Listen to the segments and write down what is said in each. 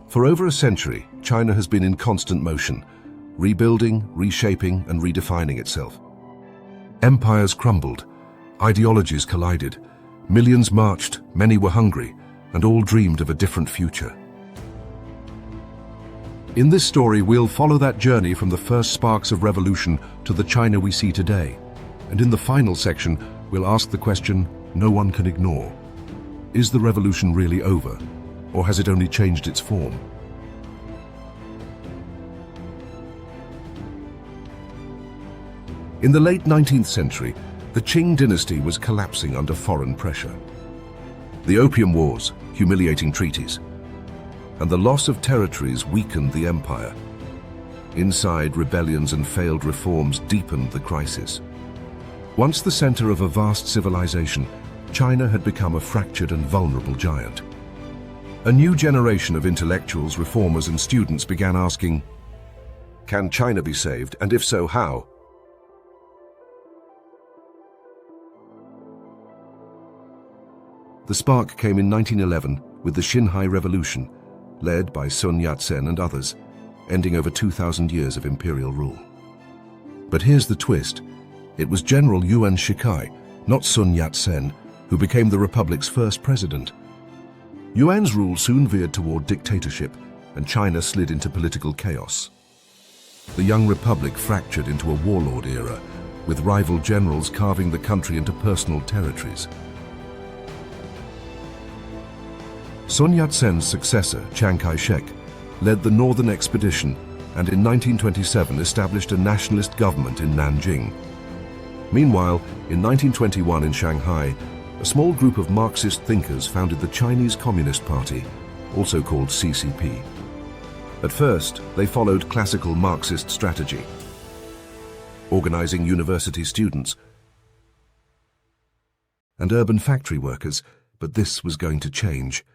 For over a century, China has been in constant motion, rebuilding, reshaping, and redefining itself. Empires crumbled, ideologies collided, millions marched, many were hungry, and all dreamed of a different future. In this story, we'll follow that journey from the first sparks of revolution to the China we see today. And in the final section, we'll ask the question no one can ignore. Is the revolution really over, or has it only changed its form? In the late 19th century, the Qing dynasty was collapsing under foreign pressure. The Opium Wars, humiliating treaties, and the loss of territories weakened the empire. Inside, rebellions and failed reforms deepened the crisis. Once the center of a vast civilization, China had become a fractured and vulnerable giant. A new generation of intellectuals, reformers, and students began asking, can China be saved, and if so, how? The spark came in 1911 with the Xinhai Revolution, led by Sun Yat-sen and others, ending over 2,000 years of imperial rule. But here's the twist. It was General Yuan Shikai, not Sun Yat-sen, who became the republic's first president. Yuan's rule soon veered toward dictatorship, and China slid into political chaos. The young republic fractured into a warlord era, with rival generals carving the country into personal territories. Sun Yat-sen's successor, Chiang Kai-shek, led the Northern Expedition and in 1927 established a nationalist government in Nanjing. Meanwhile, in 1921 in Shanghai, a small group of Marxist thinkers founded the Chinese Communist Party, also called CCP. At first, they followed classical Marxist strategy, organizing university students and urban factory workers, but this was going to change.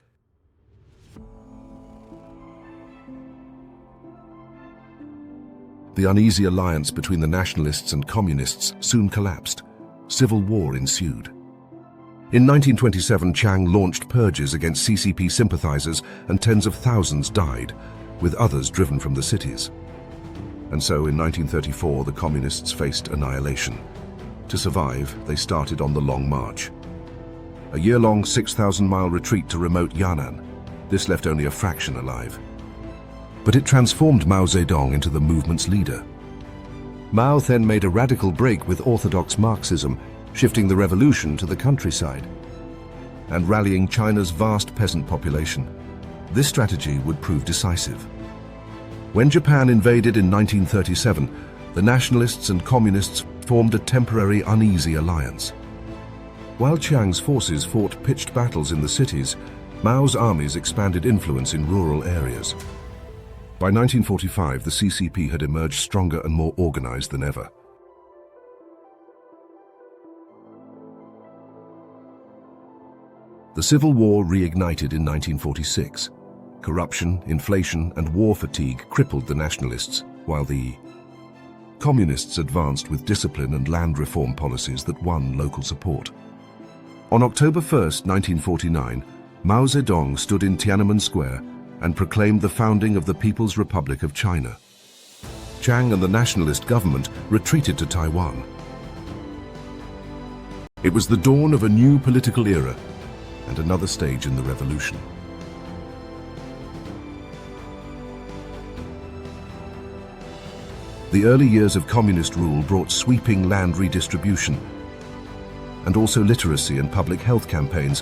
The uneasy alliance between the nationalists and communists soon collapsed. Civil war ensued. In 1927, Chiang launched purges against CCP sympathizers and tens of thousands died, with others driven from the cities. And so in 1934, the communists faced annihilation. To survive, they started on the Long March. A year-long 6,000-mile retreat to remote Yan'an. This left only a fraction alive. But it transformed Mao Zedong into the movement's leader. Mao then made a radical break with orthodox Marxism, shifting the revolution to the countryside and rallying China's vast peasant population. This strategy would prove decisive. When Japan invaded in 1937, the nationalists and communists formed a temporary uneasy alliance. While Chiang's forces fought pitched battles in the cities, Mao's armies expanded influence in rural areas. By 1945, the CCP had emerged stronger and more organized than ever. The Civil War reignited in 1946. Corruption, inflation, and war fatigue crippled the nationalists, while the communists advanced with discipline and land reform policies that won local support. On October 1, 1949, Mao Zedong stood in Tiananmen Square and proclaimed the founding of the People's Republic of China. Chiang and the nationalist government retreated to Taiwan. It was the dawn of a new political era and another stage in the revolution. The early years of communist rule brought sweeping land redistribution and also literacy and public health campaigns,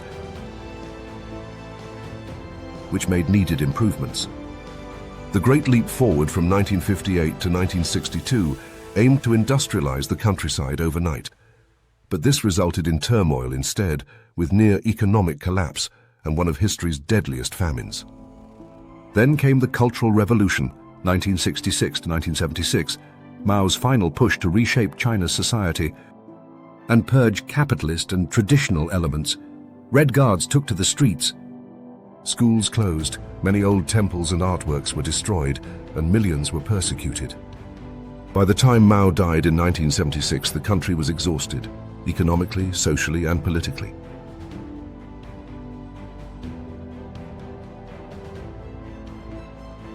which made needed improvements. The Great Leap Forward from 1958 to 1962 aimed to industrialize the countryside overnight. But this resulted in turmoil instead, with near economic collapse and one of history's deadliest famines. Then came the Cultural Revolution, 1966 to 1976, Mao's final push to reshape China's society and purge capitalist and traditional elements. Red Guards took to the streets. Schools closed, many old temples and artworks were destroyed, and millions were persecuted. By the time Mao died in 1976, the country was exhausted, economically, socially, and politically.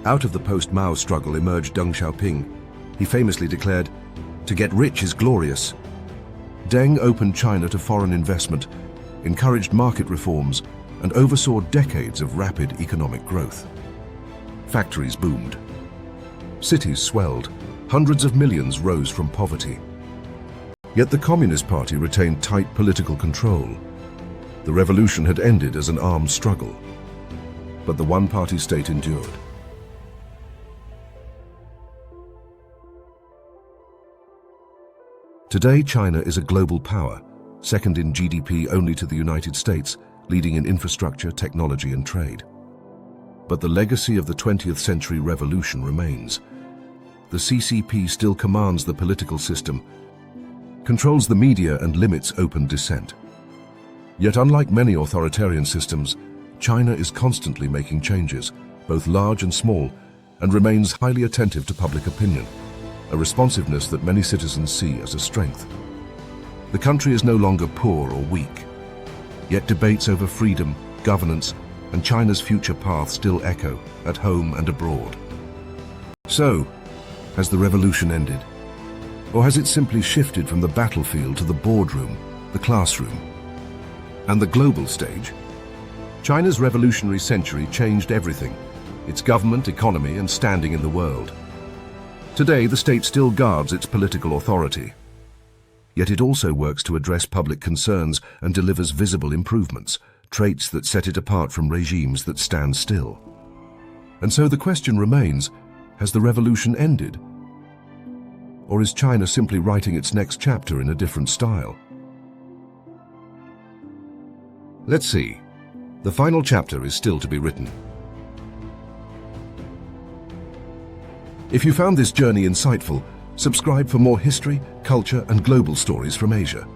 Out of the post-Mao struggle emerged Deng Xiaoping. He famously declared, "To get rich is glorious." Deng opened China to foreign investment, encouraged market reforms, and oversaw decades of rapid economic growth. Factories boomed. Cities swelled. Hundreds of millions rose from poverty. Yet the Communist Party retained tight political control. The revolution had ended as an armed struggle, but the one-party state endured. Today, China is a global power, second in GDP only to the United States, leading in infrastructure, technology, and trade. But the legacy of the 20th century revolution remains. The CCP still commands the political system, controls the media, and limits open dissent. Yet unlike many authoritarian systems, China is constantly making changes, both large and small, and remains highly attentive to public opinion, a responsiveness that many citizens see as a strength. The country is no longer poor or weak, yet debates over freedom, governance, and China's future path still echo at home and abroad. So, has the revolution ended? Or has it simply shifted from the battlefield to the boardroom, the classroom, and the global stage? China's revolutionary century changed everything: its government, economy, and standing in the world. Today, the state still guards its political authority. Yet it also works to address public concerns and delivers visible improvements, traits that set it apart from regimes that stand still. And so the question remains, has the revolution ended? Or is China simply writing its next chapter in a different style? Let's see. The final chapter is still to be written. If you found this journey insightful, subscribe for more history, culture, and global stories from Asia.